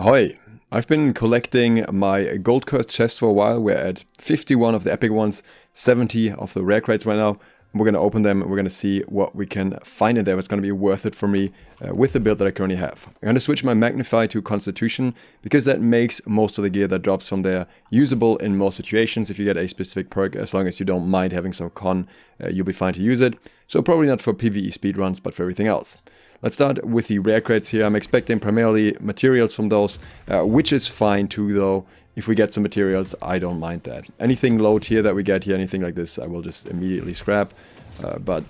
Ahoy! I've been collecting my Goldcursed chests for a while. We're at 51 of the epic ones, 70 of the rare crates right now. We're going to open them and we're going to see what we can find in there. It's going to be worth it for me with the build that I currently have. I'm going to switch my Magnify to Constitution because that makes most of the gear that drops from there usable in most situations. If you get a specific perk, as long as you don't mind having some con, you'll be fine to use it. So probably not for PvE speedruns, but for everything else. Let's start with the rare crates here. I'm expecting primarily materials from those, which is fine too though. If we get some materials, I don't mind that. Anything low tier that we get here, anything like this, I will just immediately scrap. But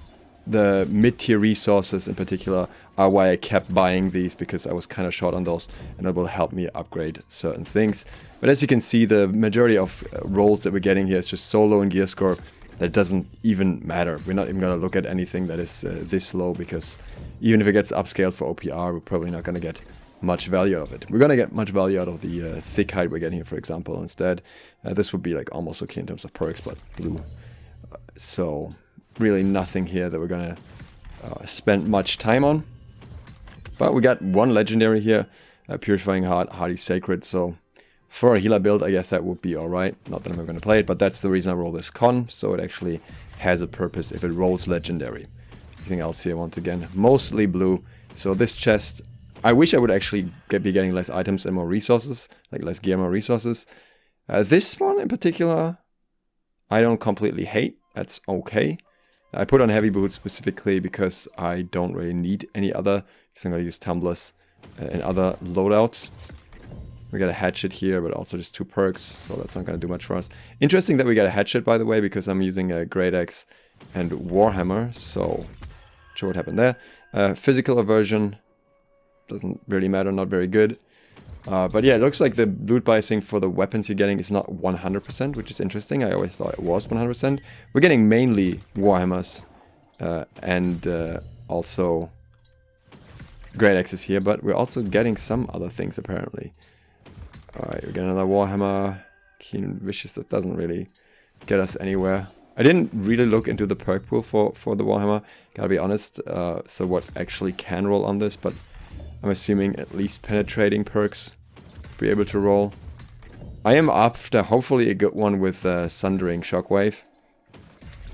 the mid-tier resources in particular are why I kept buying these, because I was kind of short on those and it will help me upgrade certain things. But as you can see, the majority of rolls that we're getting here is just so low in gear score that it doesn't even matter. We're not even going to look at anything that is this low, because even if it gets upscaled for OPR, we're probably not going to get much value out of it. We're going to get much value out of the thick hide we're getting here, for example, instead. This would be like almost okay in terms of perks, but blue. So really nothing here that we're going to spend much time on. But we got one legendary here, Purifying Heart, Hardy Sacred. So for a healer build, I guess that would be alright. Not that I'm going to play it, but that's the reason I roll this con. So it actually has a purpose if it rolls legendary. Everything else here, once again, mostly blue. So this chest, I wish I would actually be getting less items and more resources, like less gear, more resources. This one in particular, I don't completely hate. That's okay. I put on heavy boots specifically because I don't really need any other, because I'm going to use tumblers and other loadouts. We got a hatchet here, but also just 2 perks, so that's not going to do much for us. Interesting that we got a hatchet, by the way, because I'm using a great axe and warhammer, so not sure what happened there. Physical aversion doesn't really matter, not very good. But yeah, it looks like the loot biasing for the weapons you're getting is not 100%, which is interesting. I always thought it was 100%. We're getting mainly warhammers and also great axes here, but we're also getting some other things apparently. Alright, we get another warhammer. Keen Vicious, that doesn't really get us anywhere. I didn't really look into the perk pool for the warhammer, gotta be honest, so what actually can roll on this, but I'm assuming at least penetrating perks be able to roll. I am after hopefully a good one with Sundering Shockwave,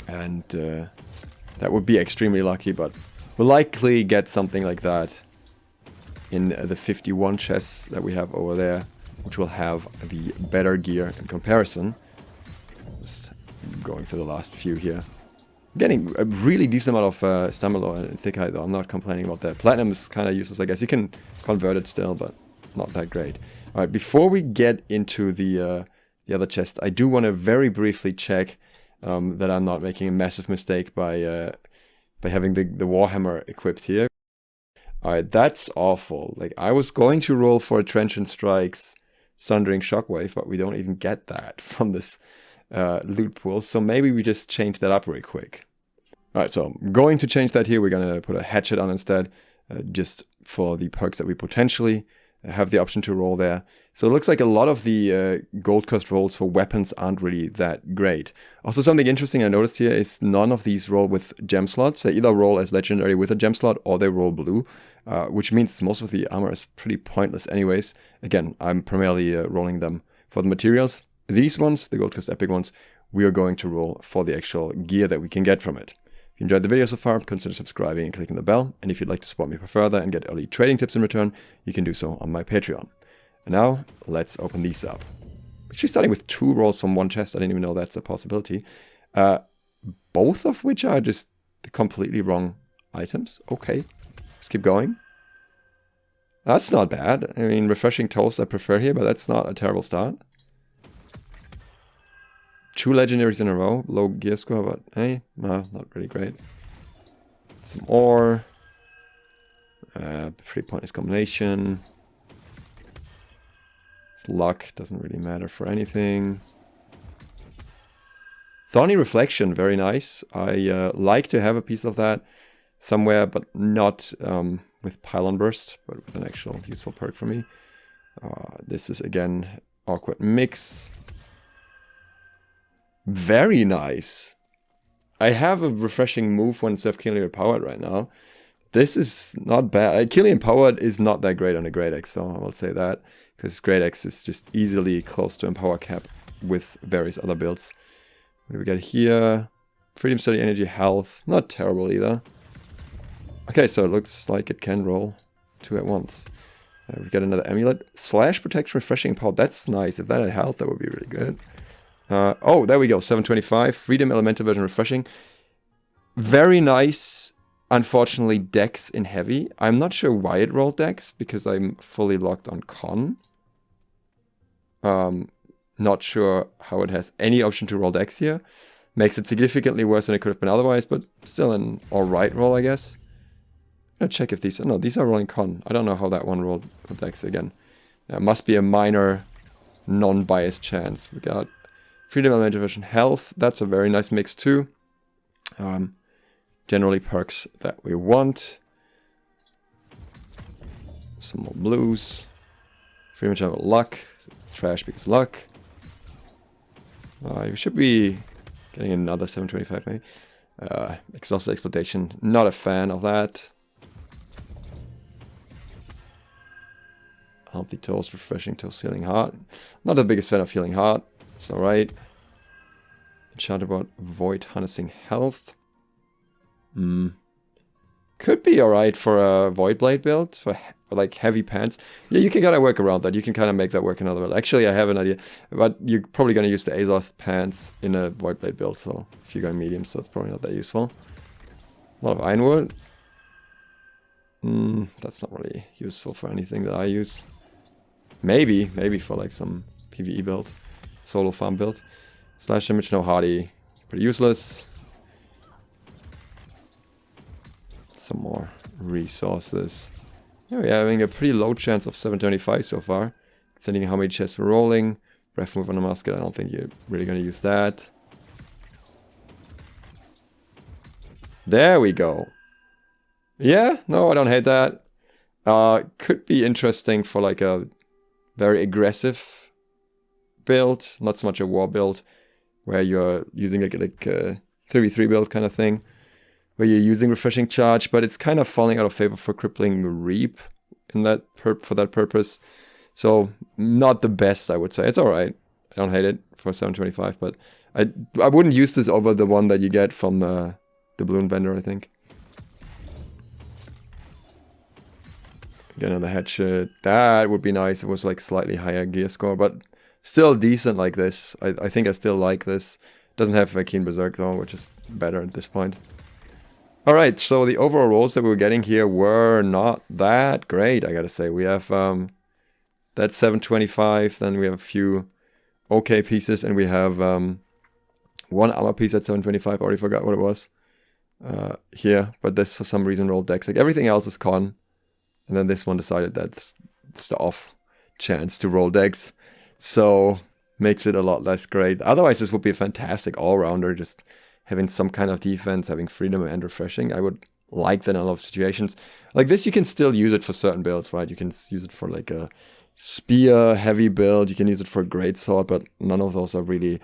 and that would be extremely lucky, but we'll likely get something like that in the 51 chests that we have over there, which will have the better gear in comparison. Just going through the last few here. Getting a really decent amount of stamina and thick hide though. I'm not complaining about that. Platinum is kind of useless, I guess. You can convert it still, but not that great. Alright, before we get into the other chest, I do want to very briefly check that I'm not making a massive mistake by having the Warhammer equipped here. Alright, that's awful. Like, I was going to roll for a Trenchant Strike's Sundering Shockwave, but we don't even get that from this loot pool, so maybe we just change that up really quick. Alright, so I'm going to change that here. We're going to put a hatchet on instead, just for the perks that we potentially have the option to roll there. So it looks like a lot of the Goldcursed rolls for weapons aren't really that great. Also, something interesting I noticed here is none of these roll with gem slots. They either roll as legendary with a gem slot or they roll blue, which means most of the armor is pretty pointless anyways. Again, I'm primarily rolling them for the materials. These ones, the Goldcursed epic ones, we are going to roll for the actual gear that we can get from it. If you enjoyed the video so far, consider subscribing and clicking the bell. And if you'd like to support me further and get early trading tips in return, you can do so on my Patreon. And now, let's open these up. Actually starting with 2 rolls from one chest. I didn't even know that's a possibility. Both of which are just the completely wrong items. Okay, let's keep going. That's not bad. I mean, Refreshing Toast I prefer here, but that's not a terrible start. 2 legendaries in a row, low gear score, but hey, no, not really great. Some ore. Pretty pointless combination. Luck doesn't really matter for anything. Thorny Reflection, very nice. I like to have a piece of that somewhere, but not with Pylon Burst, but with an actual useful perk for me. This is again Awkward Mix. Very nice. I have a refreshing move when self-killing powered right now. This is not bad. Killian Powered is not that great on a Great Axe, so I will say that. Because Great Axe is just easily close to Empower Cap with various other builds. What do we get here? Freedom, Steady, Energy, Health. Not terrible either. Okay, so it looks like it can roll 2 at once. We got another Amulet. Slash, Protection, Refreshing, Power. That's nice. If that had health, that would be really good. Oh, there we go. 725. Freedom, Elemental Version, Refreshing. Very nice. Unfortunately, Dex in Heavy. I'm not sure why it rolled Dex, because I'm fully locked on Con. Not sure how it has any option to roll Dex here. Makes it significantly worse than it could have been otherwise, but still an alright roll, I guess. I'm gonna check if these... No, these are rolling Con. I don't know how that one rolled Dex again. There must be a minor non-biased chance. We got Freedom, Elemental Version, Health. That's a very nice mix too. Generally perks that we want. Some more blues. Freedom, Travel, Luck. Trash because luck. You should be getting another 725 maybe. Exhausted Exploitation. Not a fan of that. Healthy Toast, Refreshing Toast, Healing Heart. Not the biggest fan of Healing Heart. It's alright. Enchanted Board, Void, Harnessing Health. Could be alright for a Void Blade build, for like heavy pants. Yeah, you can kind of work around that. You can kind of make that work another way. Actually, I have an idea, but you're probably going to use the SLOTH pants in a Void Blade build, so if you're going medium, so that's probably not that useful. A lot of Ironwood. That's not really useful for anything that I use. Maybe for like some PvE build, solo farm build. Slash damage, no hardy, pretty useless. Some more resources. Yeah, we're having a pretty low chance of 725 so far. Considering how many chests we're rolling. Breath move on a musket, I don't think you're really going to use that. There we go. Yeah, no, I don't hate that. Could be interesting for like a very aggressive build. Not so much a war build, where you're using like a 3v3 build kind of thing. Where you're using Refreshing Charge, but it's kind of falling out of favor for Crippling Reap in that for that purpose. So not the best, I would say. It's alright. I don't hate it for 725, but I wouldn't use this over the one that you get from the Balloon Vendor, I think. Get another Hatchet. That would be nice. It was like slightly higher gear score, but still decent like this. I think I still like this. Doesn't have a Keen Berserk though, which is better at this point. Alright, so the overall rolls that we were getting here were not that great, I gotta say. We have that 725, then we have a few okay pieces, and we have one armor piece at 725, already forgot what it was, here, but this for some reason rolled Dex. Like everything else is Con, and then this one decided that it's the off chance to roll Dex, so makes it a lot less great. Otherwise, this would be a fantastic all-rounder, just having some kind of defense, having freedom and refreshing. I would like that in a lot of situations. Like this, you can still use it for certain builds, right? You can use it for like a spear heavy build. You can use it for a greatsword, but none of those are really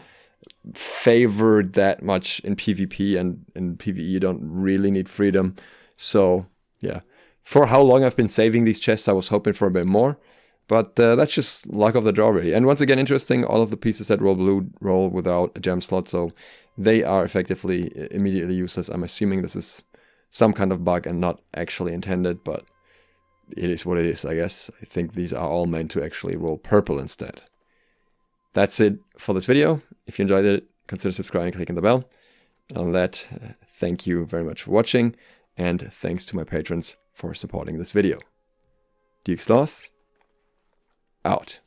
favored that much in PvP, and in PvE you don't really need freedom. So yeah, for how long I've been saving these chests, I was hoping for a bit more. But that's just luck of the draw, really. And once again, interesting, all of the pieces that roll blue roll without a gem slot, so they are effectively immediately useless. I'm assuming this is some kind of bug and not actually intended, but it is what it is, I guess. I think these are all meant to actually roll purple instead. That's it for this video. If you enjoyed it, consider subscribing and clicking the bell. And on that, thank you very much for watching, and thanks to my patrons for supporting this video. Duke Sloth, out.